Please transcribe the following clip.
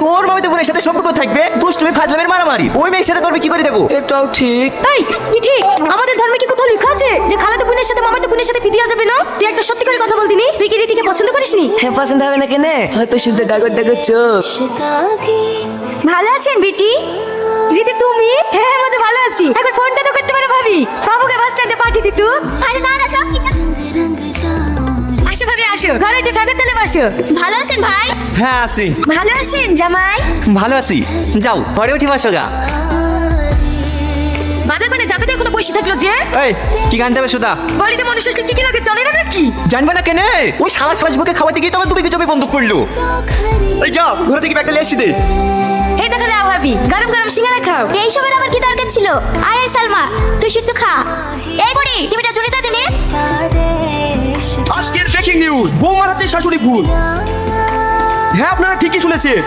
তোর মামাতো বোনের সাথে সম্পর্ক থাকবে দুষ্টুমি ফাজলামের মারামারি, ওই মেয়ের সাথে তোর কি করে দেবো? এটাও ঠিক। এই কি ঠিক? আমাদের ধর্মে কি কোথাও লেখা আছে যে খালাতো বোনের সাথে মামাতো বোনের সাথে ফিদিয়া যাবে না? তুই একটা সত্যি করে কথা বলতিনি, তুই কি রীতিকে পছন্দ করিসনি? হ্যাঁ, পছন্দ হবে না কেনে? হয়তো শুধু ডাগর ডাগর চোখ। ভালো আছেন বিটি? রীতি তুমি? হ্যাঁ আমাদের ভালো আছি। এখন ফোনটা তো করতে পারো ভাবি, বাবুকে বাস স্ট্যান্ডে পাঠিয়ে দিত। আরে না না সব ঠিক আছে। আসো ভাবি আসো, ঘরে একটু ফ্যানের তলে বসো। ভালো আছেন ভাই? হ্যাঁ আছি। ভালো আছেন জামাই? ভালো আছি। যাও ঘরে উঠি বসো গা। বাজার মানে যাবে তো এখনো বসে থাকলো যে? এই কি গান দেবে সুদা? বাড়িতে মানুষ আসলে কি কি লাগে জানে না নাকি? জানবে না কেনে? ওই শালা সাজবুকে খাওয়াতে গিয়ে তো আমার দুবিকে জমি বন্ধ করলো। এই যাও ঘরে থেকে ব্যাগটা নিয়ে এসে দে। এই দেখো না ভাবি, গরম গরম সিঙ্গারা খাও। এই সময় আমার কি দরকার ছিল? আয় আয় সালমা, তুই শুধু খা। এই বুড়ি টিভিটা জড়িয়ে দিলে। আজকের ব্রেকিং নিউজ, বৌমার হাতে শাশুড়ি ভুল। হ্যাঁ আপনারা ঠিকই শুনেছেন,